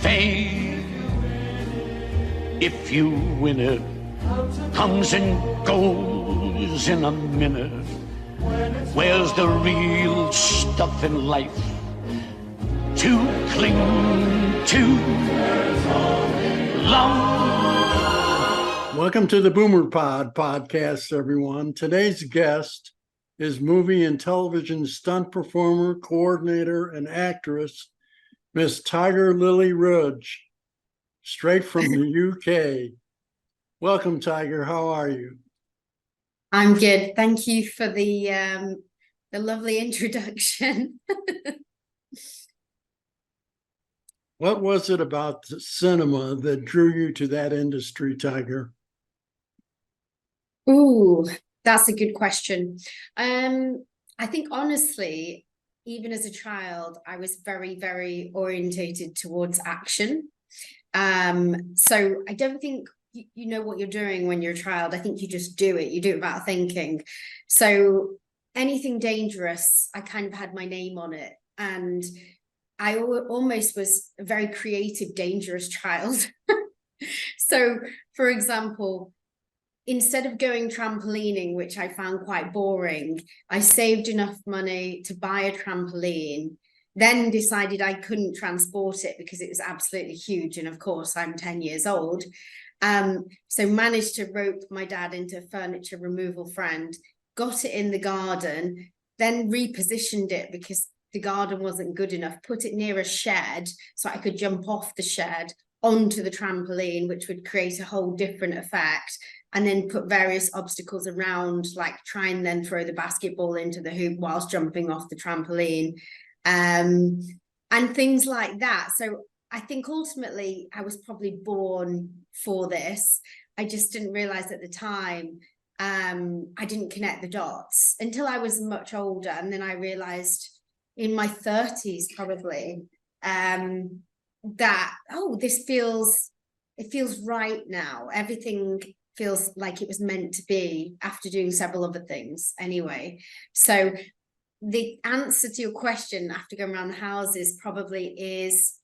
fame. If you win it, comes and goes in a minute. Where's the real stuff in life to cling to? Long. Welcome to the Boomer Pod podcast, everyone. Today's guest is movie and television stunt performer, coordinator, and actress, Miss Tiger lili Rudge, straight from the UK. Welcome, Tiger. How are you? I'm good. Thank you for the lovely introduction. What was it about cinema that drew you to that industry, Tiger? Ooh, that's a good question. I think honestly, even as a child, I was very, very orientated towards action. So I don't think you know what you're doing when you're a child. I think you just do it. You do it without thinking. So anything dangerous, I kind of had my name on it. And I almost was a very creative, dangerous child. So, for example, instead of going trampolining, which I found quite boring, I saved enough money to buy a trampoline, then decided I couldn't transport it because it was absolutely huge. And of course, I'm 10 years old. So managed to rope my dad into a furniture removal friend, got it in the garden, then repositioned it because the garden wasn't good enough, put it near a shed so I could jump off the shed onto the trampoline, which would create a whole different effect, and then put various obstacles around, like try and then throw the basketball into the hoop whilst jumping off the trampoline, and things like that. So I think ultimately I was probably born for this. I just didn't realize at the time, I didn't connect the dots until I was much older. And then I realized in my 30s probably, that, oh, it feels right now. Everything feels like it was meant to be after doing several other things anyway. So the answer to your question after going around the houses probably is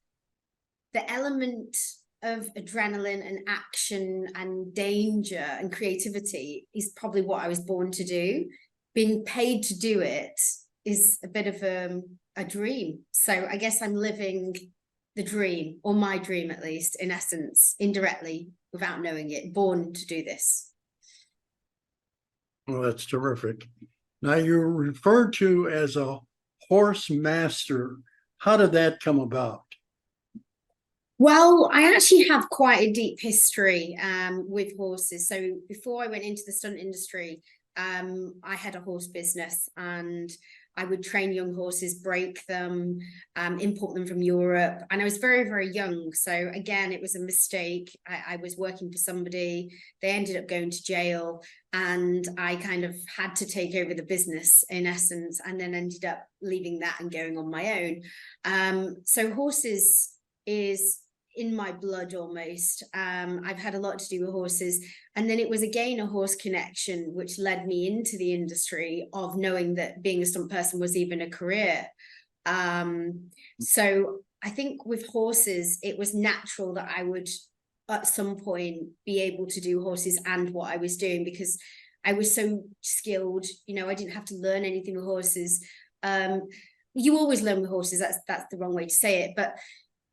the element of adrenaline and action and danger and creativity is probably what I was born to do. Being paid to do it is a bit of a dream. So I guess I'm living the dream, or my dream at least, in essence, indirectly, without knowing it, born to do this. Well, that's terrific. Now, you're referred to as a horse master. How did that come about? Well, I actually have quite a deep history with horses. So before I went into the stunt industry, I had a horse business, and I would train young horses, break them, import them from Europe. And I was very, very young. So again, it was a mistake. I was working for somebody. They ended up going to jail, and I kind of had to take over the business in essence, and then ended up leaving that and going on my own. So horses is in my blood almost. I've had a lot to do with horses, and then it was again a horse connection which led me into the industry of knowing that being a stunt person was even a career. So I think with horses it was natural that I would at some point be able to do horses and what I was doing, because I was so skilled. I didn't have to learn anything with horses. You always learn with horses, that's the wrong way to say it, but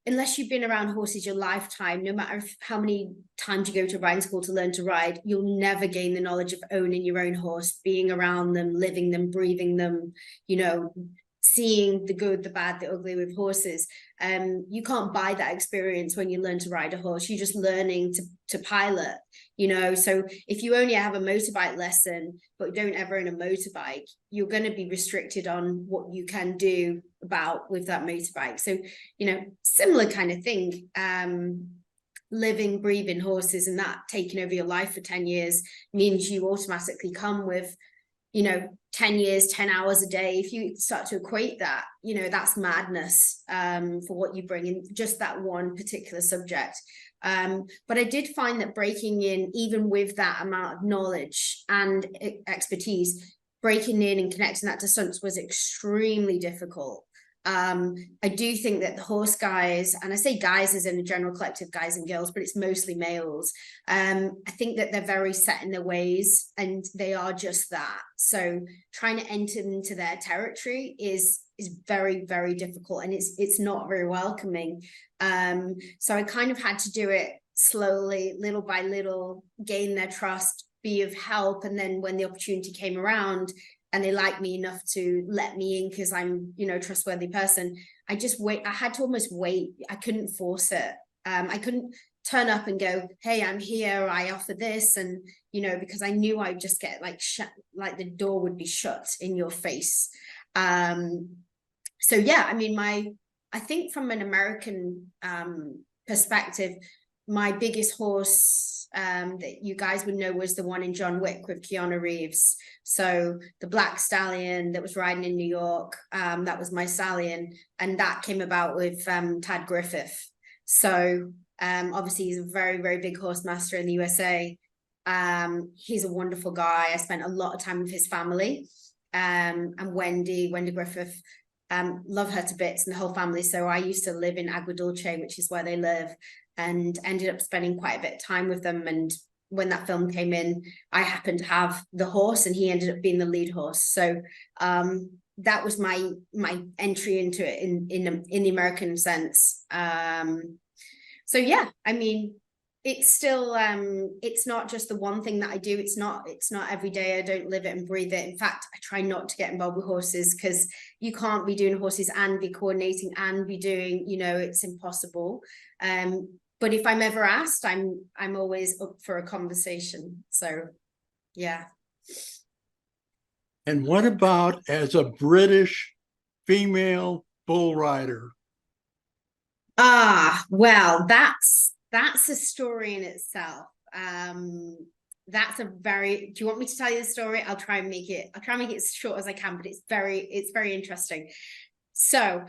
unless you've been around horses your lifetime, no matter how many times you go to riding school to learn to ride, you'll never gain the knowledge of owning your own horse, being around them, living them, breathing them, seeing the good, the bad, the ugly with horses. You can't buy that experience when you learn to ride a horse. You're just learning to pilot, so if you only have a motorbike lesson but don't ever own a motorbike, you're going to be restricted on what you can do with that motorbike. So similar kind of thing. Living, breathing horses, and that taking over your life for 10 years means you automatically come with 10 years, 10 hours a day. If you start to equate that, that's madness for what you bring in just that one particular subject. But I did find that breaking in, even with that amount of knowledge and expertise, breaking in and connecting that to stunts was extremely difficult. I do think that the horse guys, and I say guys as in a general collective, guys and girls, but it's mostly males. I think that they're very set in their ways, and they are just that. So trying to enter into their territory is very, very difficult, and it's not very welcoming. So I kind of had to do it slowly, little by little, gain their trust, be of help, and then when the opportunity came around and they liked me enough to let me in because I'm, you know, a trustworthy person, I just wait. I had to almost wait. I couldn't force it. I couldn't turn up and go, hey, I'm here, I offer this. And, you know, because I knew I'd just get like the door would be shut in your face. So yeah, I mean, I think from an American perspective, my biggest horse that you guys would know was the one in John Wick with Keanu Reeves. So the black stallion that was riding in New York, that was my stallion, and that came about with Tad Griffith. So obviously he's a very, very big horse master in the USA. He's a wonderful guy. I spent a lot of time with his family, and Wendy Griffith. Love her to bits and the whole family. So I used to live in Agua Dulce, which is where they live, and ended up spending quite a bit of time with them. And when that film came in, I happened to have the horse, and he ended up being the lead horse. So that was my entry into it in the American sense. So yeah, I mean, it's still it's not just the one thing that I do. It's not every day. I don't live it and breathe it. In fact, I try not to get involved with horses, because you can't be doing horses and be coordinating and be doing, you know, it's impossible. But if I'm ever asked, I'm always up for a conversation. So yeah. And what about as a British female bull rider? Well, that's a story in itself. That's a very, do you want me to tell you the story? I'll try and make it as short as I can, but it's very interesting. So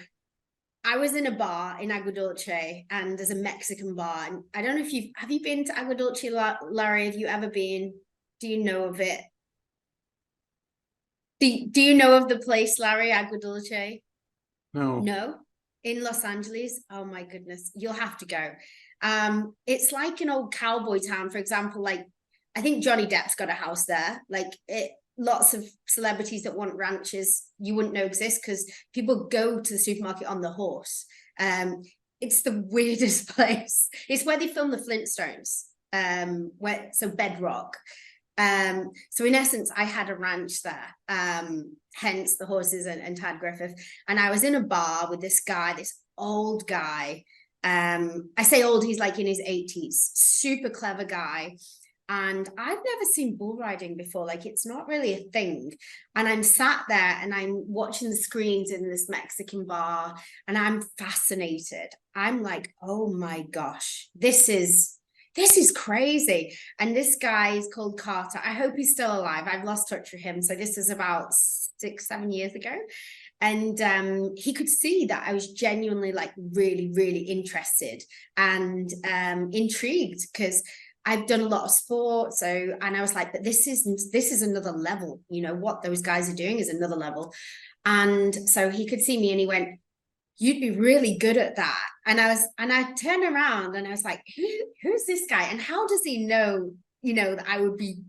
I was in a bar in Agua Dulce, and there's a Mexican bar. And I don't know if have you been to Agua Dulce, Larry? Have you ever been? Do you know of it? Do you know of the place, Larry, Agua Dulce? No. No? In Los Angeles? Oh my goodness. You'll have to go. It's like an old cowboy town, for example. Like, I think Johnny Depp's got a house there. Like, lots of celebrities that want ranches you wouldn't know exist, because people go to the supermarket on the horse. It's the weirdest place. It's where they filmed the Flintstones, so Bedrock. So in essence, I had a ranch there, hence the horses and Tad Griffith. And I was in a bar with this guy, this old guy. I say old, he's like in his 80s, super clever guy. And I've never seen bull riding before. Like, it's not really a thing. And I'm sat there and I'm watching the screens in this Mexican bar, and I'm fascinated. I'm like, oh my gosh, this is crazy. And this guy is called Carter. I hope he's still alive. I've lost touch with him. So this is about 6-7 years ago. And he could see that I was genuinely like really, really interested and intrigued, because I've done a lot of sport. So, and I was like, but this is another level, you know, what those guys are doing is another level. And so he could see me and he went, you'd be really good at that. And I turned around and I was like, who's this guy? And how does he know, you know, that I would be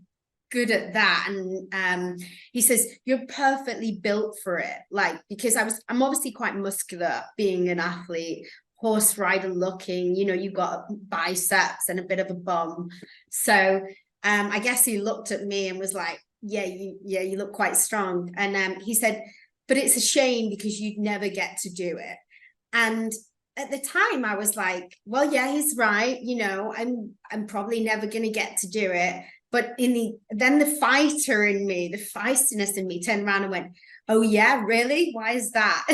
good at that? And he says, you're perfectly built for it. Like, because I'm obviously quite muscular, being an athlete, horse rider looking, you know, you've got biceps and a bit of a bum. So I guess he looked at me and was like, you look quite strong. And he said, but it's a shame because you'd never get to do it. And at the time I was like, well, yeah, he's right. You know, I'm probably never going to get to do it. But then the fighter in me, the feistiness in me turned around and went, oh yeah, really? Why is that?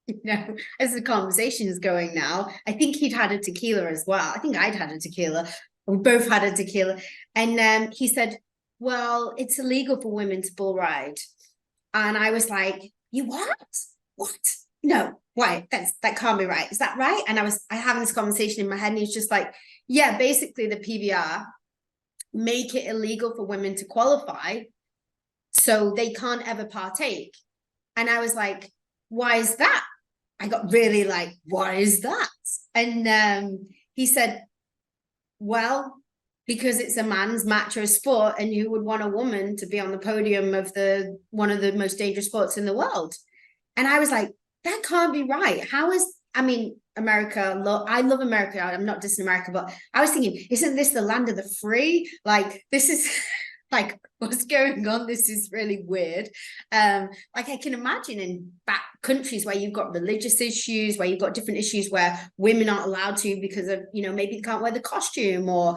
You know, as the conversation is going now, I think he'd had a tequila as well. I think I'd had a tequila. We both had a tequila. And he said, well, it's illegal for women to bull ride. And I was like, you what? What? No, why? That can't be right. Is that right? And I having this conversation in my head, and he was just like, yeah, basically the PBR make it illegal for women to qualify, so they can't ever partake. And I was like, why is that? I got really like, what is that? And he said, well, because it's a man's macho sport, and you would want a woman to be on the podium of one of the most dangerous sports in the world. And I was like, that can't be right. I mean, America, I love America. I'm not dissing America, but I was thinking, isn't this the land of the free? Like, this is like, what's going on? This is really weird. Like, I can imagine in back countries where you've got religious issues, where you've got different issues where women aren't allowed to because of, maybe they can't wear the costume, or,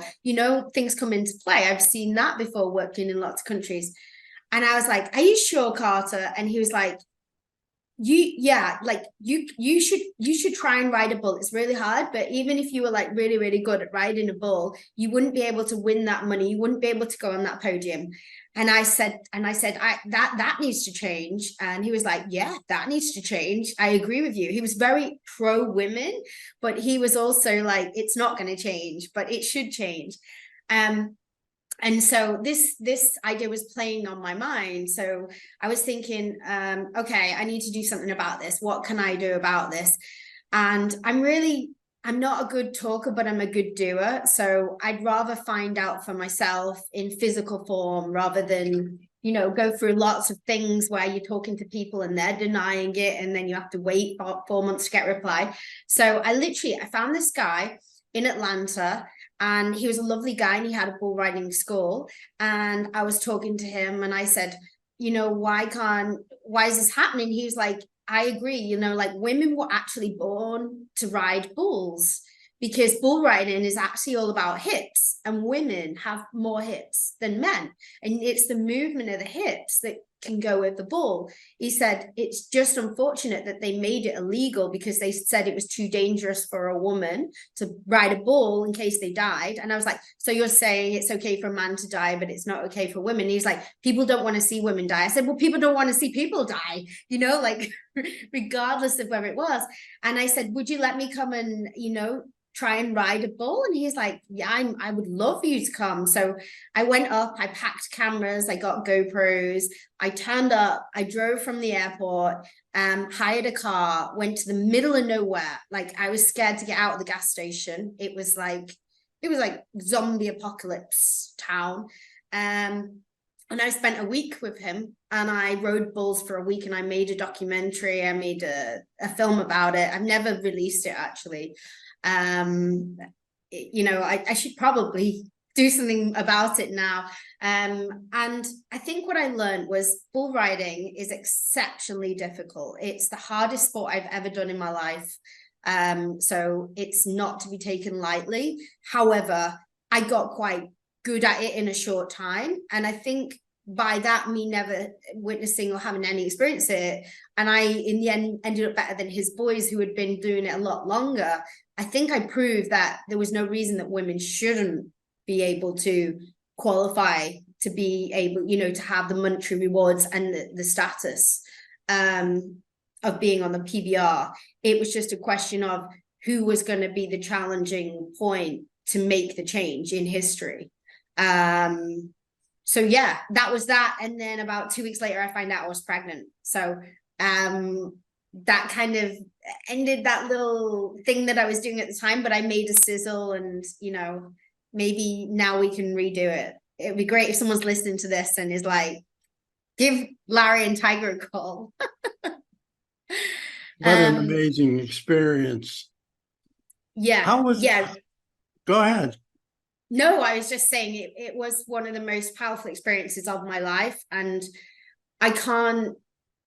things come into play. I've seen that before, working in lots of countries. And I was like, are you sure, Carter? And he was like, you should try and ride a bull. It's really hard, but even if you were like really, really good at riding a bull, you wouldn't be able to win that money. You wouldn't be able to go on that podium. And I said, that needs to change. And he was like, yeah, that needs to change. I agree with you. He was very pro women, but he was also like, it's not going to change, but it should change. And so this idea was playing on my mind. So I was thinking, okay, I need to do something about this. What can I do about this? And I'm not a good talker, but I'm a good doer. So I'd rather find out for myself in physical form rather than, go through lots of things where you're talking to people and they're denying it, and then you have to wait 4 months to get a reply. So I found this guy in Atlanta, and he was a lovely guy, and he had a bull riding school. And I was talking to him, and I said, why is this happening? He was like, I agree, like women were actually born to ride bulls, because bull riding is actually all about hips, and women have more hips than men. And it's the movement of the hips that can go with the bull. He said, it's just unfortunate that they made it illegal because they said it was too dangerous for a woman to ride a bull in case they died. And I was like, so you're saying it's okay for a man to die, but it's not okay for women? And he's like, people don't want to see women die. I said, well, people don't want to see people die, like regardless of whether it was. And I said, would you let me come and, try and ride a bull? And he's like, yeah, I would love for you to come. So I went up, I packed cameras, I got GoPros, I turned up, I drove from the airport, hired a car, went to the middle of nowhere. Like, I was scared to get out of the gas station. It was like zombie apocalypse town. And I spent a week with him, and I rode bulls for a week, and I made a documentary. I made a film about it. I've never released it, actually. I should probably do something about it now. And I think what I learned was bull riding is exceptionally difficult. It's the hardest sport I've ever done in my life. So it's not to be taken lightly. However, I got quite good at it in a short time. And I think by that, me never witnessing or having any experience in it, and I in the end ended up better than his boys who had been doing it a lot longer. I think I proved that there was no reason that women shouldn't be able to qualify to be able, to have the monetary rewards and the status of being on the PBR. It was just a question of who was going to be the challenging point to make the change in history. So yeah, that was that. And then about 2 weeks later, I find out I was pregnant. So that kind of ended that little thing that I was doing at the time, but I made a sizzle, and, maybe now we can redo it. It'd be great if someone's listening to this and is like, give Larry and Tiger a call. What an amazing experience. Yeah. Go ahead. No, I was just saying it was one of the most powerful experiences of my life. And I can't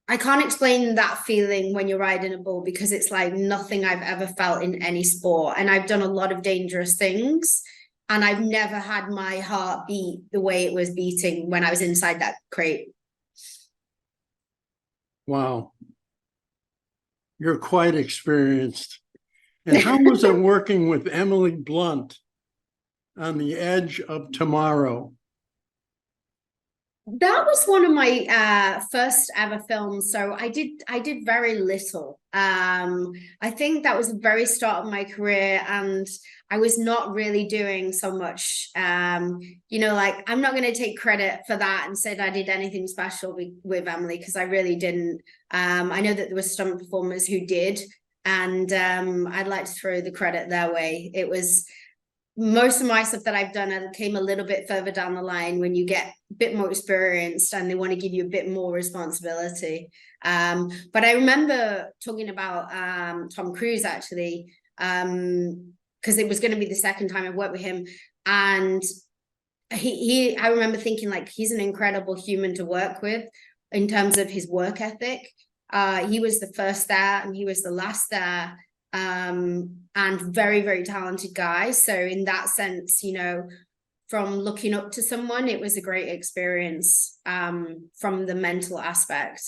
explain that feeling when you're riding a bull, because it's like nothing I've ever felt in any sport. And I've done a lot of dangerous things, and I've never had my heart beat the way it was beating when I was inside that crate. Wow. You're quite experienced. And how was it working with Emily Blunt on The Edge of Tomorrow? That was one of my first ever films. So I did very little. I think that was the very start of my career, and I was not really doing so much. Like, I'm not going to take credit for that and say that I did anything special with Emily, because I really didn't. I know that there were stunt performers who did. And I'd like to throw the credit their way. It was most of my stuff that I've done, I came a little bit further down the line when you get a bit more experienced and they want to give you a bit more responsibility. But I remember talking about Tom Cruise actually, because it was going to be the second time I worked with him. And I remember thinking like, he's an incredible human to work with in terms of his work ethic. He was the first there and he was the last there. And very, very talented guy. So in that sense, you know, from looking up to someone, it was a great experience from the mental aspect.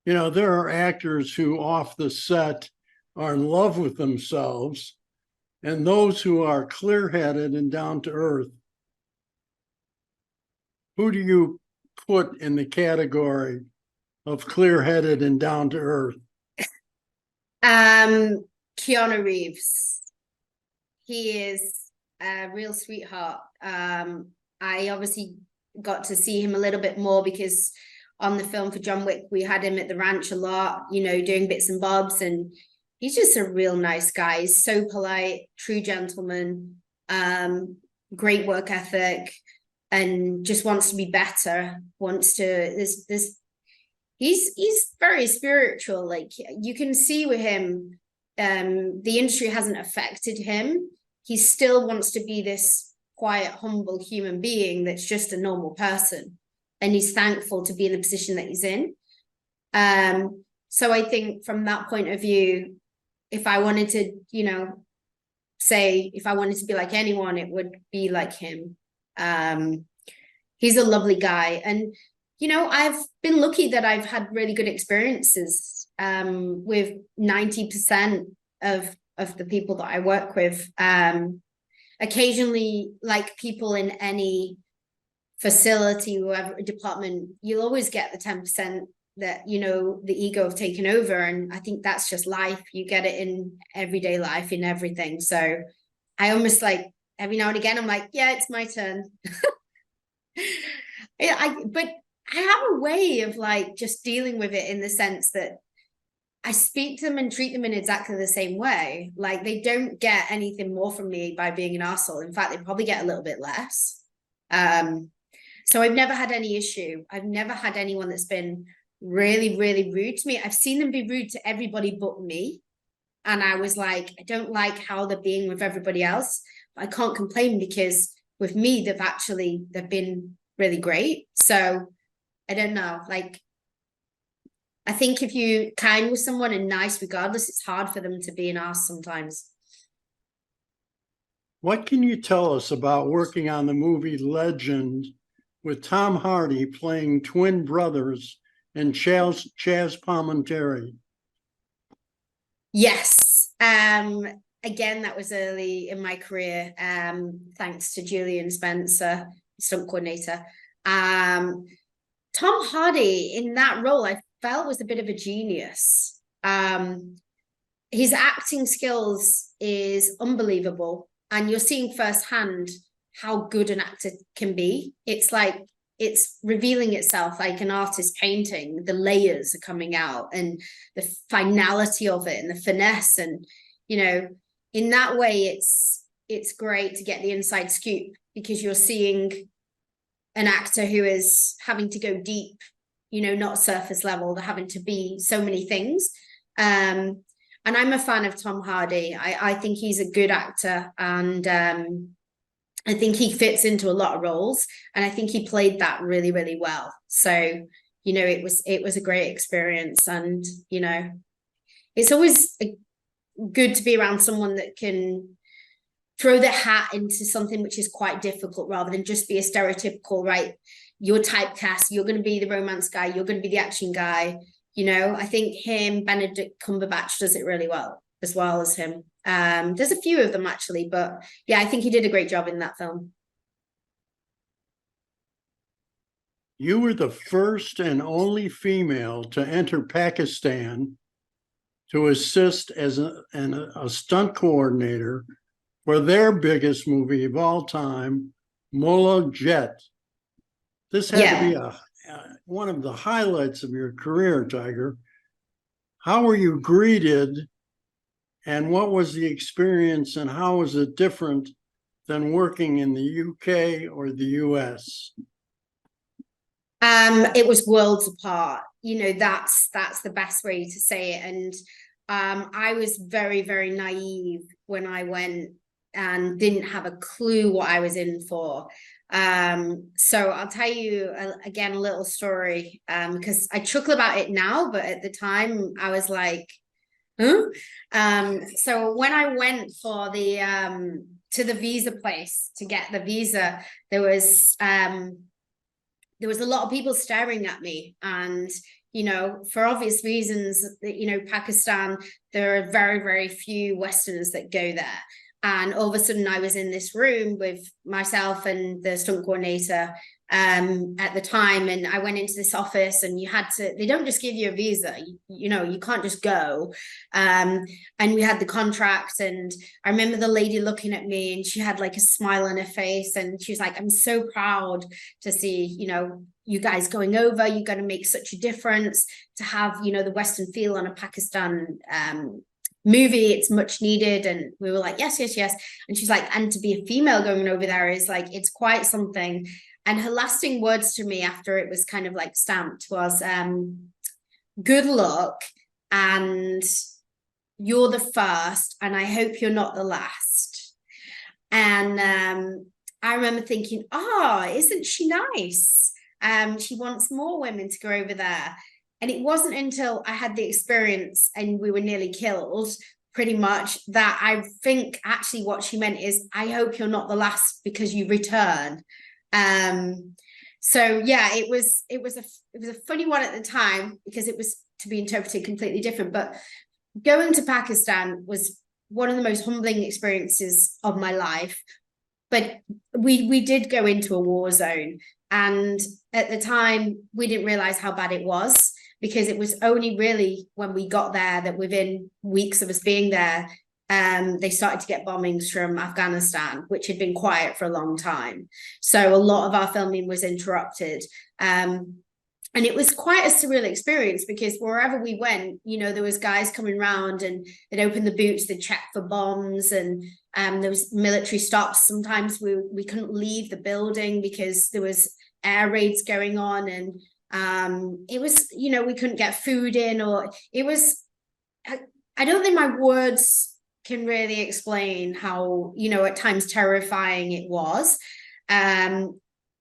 You know, there are actors who off the set are in love with themselves, and those who are clear-headed and down to earth. Who do you put in the category of clear-headed and down to earth? Keanu Reeves. He is a real sweetheart. I obviously got to see him a little bit more because on the film for John Wick, we had him at the ranch a lot, you know, doing bits and bobs, and he's just a real nice guy. He's so polite, true gentleman, great work ethic, and just wants to be better, wants to, he's very spiritual. Like you can see with him, the industry hasn't affected him. He still wants to be this quiet, humble human being that's just a normal person. And he's thankful to be in the position that he's in. So I think from that point of view, if I wanted to, you know, say if I wanted to be like anyone, it would be like him. He's a lovely guy. And, you know, I've been lucky that I've had really good experiences with 90% of the people that I work with. Occasionally, like people in any facility, whatever department, you'll always get the 10% that, you know, the ego have taken over. And I think that's just life. You get it in everyday life, in everything. So I almost like every now and again, I'm like, yeah, it's my turn. But I have a way of like just dealing with it in the sense that I speak to them and treat them in exactly the same way. Like they don't get anything more from me by being an arsehole. In fact, they probably get a little bit less. So I've never had any issue. I've never had anyone that's been really, really rude to me. I've seen them be rude to everybody but me. And I was like, I don't like how they're being with everybody else. But I can't complain because with me, they've been really great. So I don't know, like, I think if you're kind with someone and nice regardless, it's hard for them to be an arse sometimes. What can you tell us about working on the movie Legend with Tom Hardy playing twin brothers and Chaz Palminteri? Yes. Again, that was early in my career. Thanks to Julian Spencer, stunt coordinator. Tom Hardy in that role, I felt was a bit of a genius. His acting skills is unbelievable. And you're seeing firsthand how good an actor can be. It's like, it's revealing itself like an artist painting. The layers are coming out and the finality of it and the finesse. And, you know, in that way, it's great to get the inside scoop because you're seeing an actor who is having to go deep, you know, not surface level. They're having to be so many things. And I'm a fan of Tom Hardy. I think he's a good actor, and I think he fits into a lot of roles, and I think he played that really, really well. So, you know, it was a great experience, and, you know, it's always good to be around someone that can throw their hat into something which is quite difficult rather than just be a stereotypical, right, you're typecast, you're going to be the romance guy, you're going to be the action guy. You know, I think Benedict Cumberbatch does it really well, as well as him. There's a few of them actually, but yeah, I think he did a great job in that film. You were the first and only female to enter Pakistan to assist as a stunt coordinator for their biggest movie of all time, Mola Jet. This had to be one of the highlights of your career, Tiger. How were you greeted, and what was the experience, and how was it different than working in the UK or the US? It was worlds apart. You know, that's the best way to say it. And I was very, very naive when I went and didn't have a clue what I was in for. So I'll tell you again a little story, because I chuckle about it now, but at the time I was like, huh? So when I went for the to the visa place to get the visa, there was a lot of people staring at me, and you know, for obvious reasons, you know, Pakistan, there are very, very few Westerners that go there. And all of a sudden I was in this room with myself and the stunt coordinator at the time, and I went into this office, and they don't just give you a visa, you know, you can't just go. And we had the contract, and I remember the lady looking at me, and she had like a smile on her face, and she was like, I'm so proud to see, you know, you guys going over, you're going to make such a difference to have, you know, the Western feel on a Pakistan movie. It's much needed. And we were like, yes, yes, yes. And she's like, and to be a female going over there is like, it's quite something. And her lasting words to me after it was kind of like stamped was, good luck, and you're the first, and I hope you're not the last. And I remember thinking, oh, isn't she nice? She wants more women to go over there. And it wasn't until I had the experience and we were nearly killed, pretty much, that I think actually what she meant is, I hope you're not the last because you return. So yeah, it was a funny one at the time because it was to be interpreted completely different. But going to Pakistan was one of the most humbling experiences of my life. But we did go into a war zone, and at the time we didn't realize how bad it was, because it was only really when we got there that within weeks of us being there, they started to get bombings from Afghanistan, which had been quiet for a long time. So a lot of our filming was interrupted. And it was quite a surreal experience because wherever we went, you know, there was guys coming around and they'd open the boots, they'd check for bombs, and there was military stops. Sometimes we couldn't leave the building because there was air raids going on, and it was, you know, we couldn't get food in, or it was, I don't think my words can really explain how, you know, at times terrifying it was.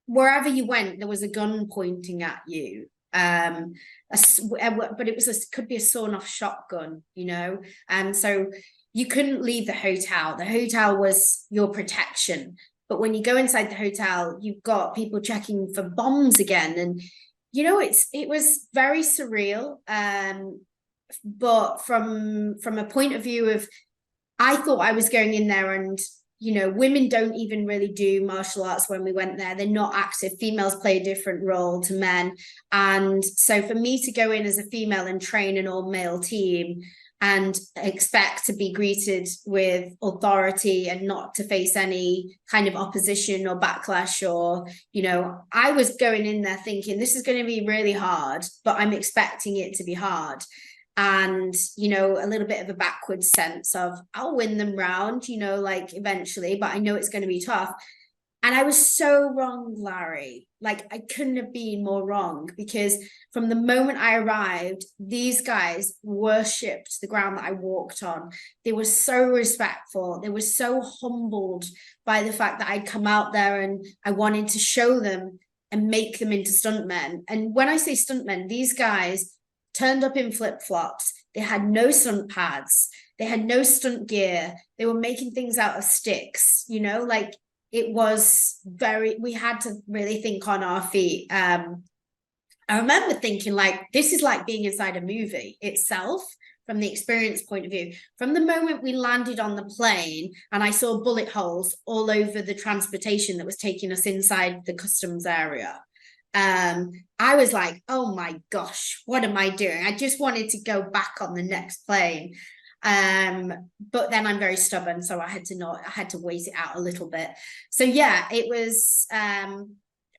Wherever you went, there was a gun pointing at you. But it was could be a sawn-off shotgun, you know. And so you couldn't leave the hotel. The hotel was your protection. But when you go inside the hotel, you've got people checking for bombs again. And, you know, it was very surreal. But from a point of view of, I thought I was going in there and, you know, women don't even really do martial arts when we went there. They're not active. Females play a different role to men. And so for me to go in as a female and train an all-male team and expect to be greeted with authority and not to face any kind of opposition or backlash, or, you know, I was going in there thinking this is going to be really hard, but I'm expecting it to be hard. And, you know, a little bit of a backwards sense of, I'll win them round, you know, like eventually, but I know it's going to be tough. And I was so wrong, Larry. Like, I couldn't have been more wrong, because from the moment I arrived, these guys worshipped the ground that I walked on. They were so respectful. They were so humbled by the fact that I'd come out there and I wanted to show them and make them into stuntmen. And when I say stuntmen, these guys turned up in flip-flops. They had no stunt pads. They had no stunt gear. They were making things out of sticks, you know, like it was we had to really think on our feet. I remember thinking, like, this is like being inside a movie itself from the experience point of view. From the moment we landed on the plane and I saw bullet holes all over the transportation that was taking us inside the customs area, I was like, oh my gosh, what am I doing? I just wanted to go back on the next plane. But then I'm very stubborn, so I had to wait it out a little bit. So yeah, it was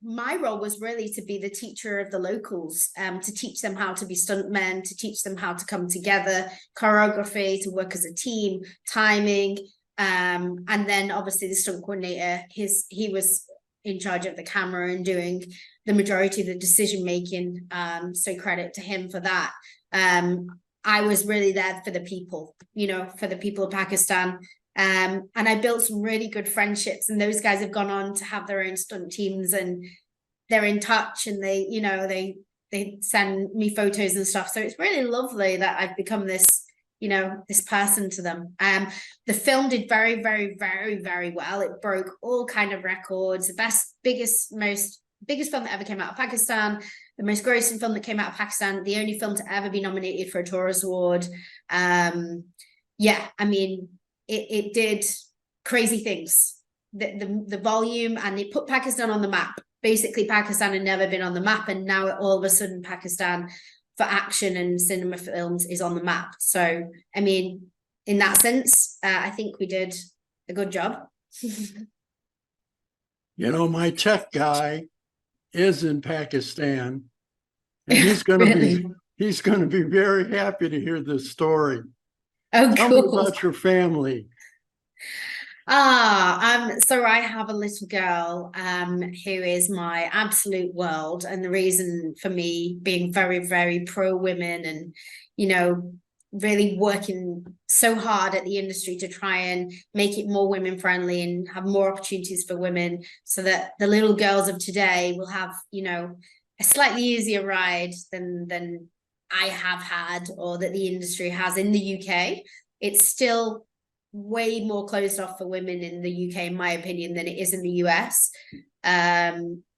my role was really to be the teacher of the locals, to teach them how to be stuntmen, to teach them how to come together, choreography, to work as a team, timing. And then obviously the stunt coordinator, he was in charge of the camera and doing the majority of the decision making. So credit to him for that. I was really there for the people, for the people of Pakistan. And I built some really good friendships, and those guys have gone on to have their own stunt teams, and they're in touch, and they send me photos and stuff. So it's really lovely that I've become this, this person to them. The film did very, very, very, very well. It broke all kind of records. The biggest film that ever came out of Pakistan, the most grossing film that came out of Pakistan, the only film to ever be nominated for a Taurus Award. It did crazy things. The volume, and it put Pakistan on the map. Basically, Pakistan had never been on the map, and now all of a sudden Pakistan for action and cinema films is on the map. So, in that sense, I think we did a good job. My tech guy is in Pakistan, and he's going to Really? he's going to be very happy to hear this story. Oh, Tell cool. me about your family. So I have a little girl who is my absolute world, and the reason for me being very, very pro women and really working so hard at the industry to try and make it more women friendly and have more opportunities for women, so that the little girls of today will have a slightly easier ride than I have had, or that the industry has in the UK. It's still way more closed off for women in the UK, in my opinion, than it is in the US,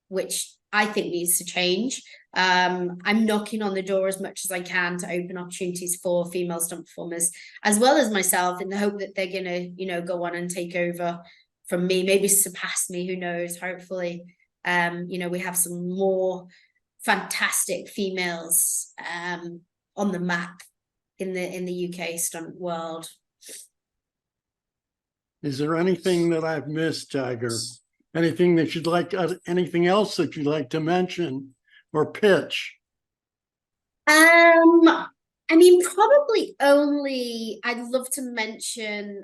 which I think needs to change. I'm knocking on the door as much as I can to open opportunities for female stunt performers, as well as myself, in the hope that they're gonna, go on and take over from me, maybe surpass me, who knows, hopefully. We have some more fantastic females on the map in the UK stunt world. Is there anything that I've missed, Tiger? Anything else that you'd like to mention or pitch? Probably only I'd love to mention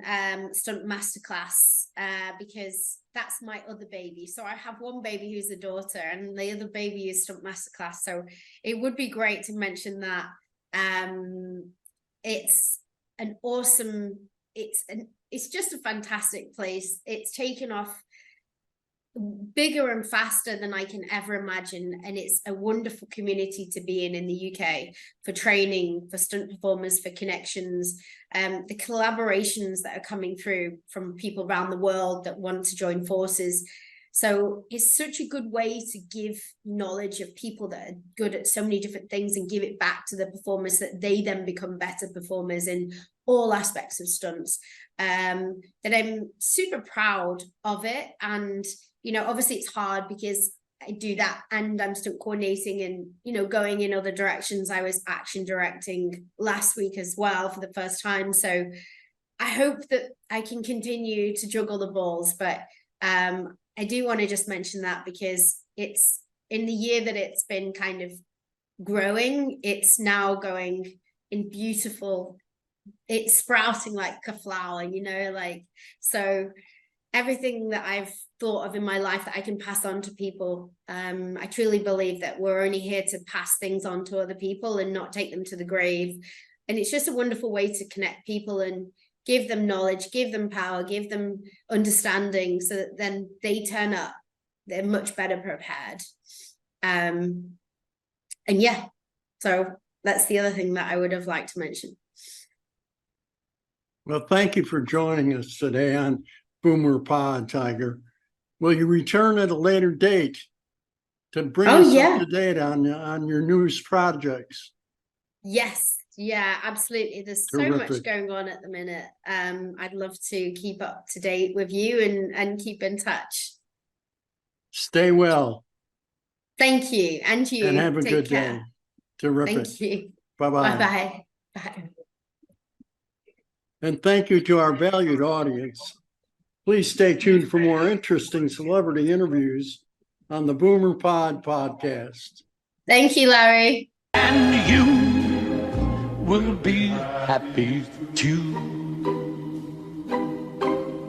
Stunt Masterclass, because that's my other baby. So I have one baby who's a daughter, and the other baby is Stunt Masterclass. So it would be great to mention that. It's an awesome, it's just a fantastic place. It's taken off bigger and faster than I can ever imagine, and it's a wonderful community to be in the UK for training, for stunt performers, for connections, the collaborations that are coming through from people around the world that want to join forces. So it's such a good way to give knowledge of people that are good at so many different things and give it back to the performers, that they then become better performers in all aspects of stunts. That I'm super proud of it. And obviously it's hard because I do that and I'm stunt coordinating and going in other directions. I was action directing last week as well for the first time, so I hope that I can continue to juggle the balls. But I do want to just mention that, because it's in the year that it's been kind of growing, it's now going in beautiful, it's sprouting like a flower, so everything that I've thought of in my life that I can pass on to people. I truly believe that we're only here to pass things on to other people and not take them to the grave. And it's just a wonderful way to connect people and give them knowledge, give them power, give them understanding, so that then they turn up, they're much better prepared. So that's the other thing that I would have liked to mention. Well, thank you for joining us today on Boomer Pod, Tiger. Will you return at a later date to bring us up to date on your newest projects? Yes. Yeah, absolutely. There's so much going on at the minute. I'd love to keep up to date with you and keep in touch. Stay well. Thank you. And you. And have a good day. Terrific. Thank you. Bye-bye. Bye-bye. Bye. And thank you to our valued audience. Please stay tuned for more interesting celebrity interviews on the Boomer Pod podcast. Thank you, Larry. And you will be happy too.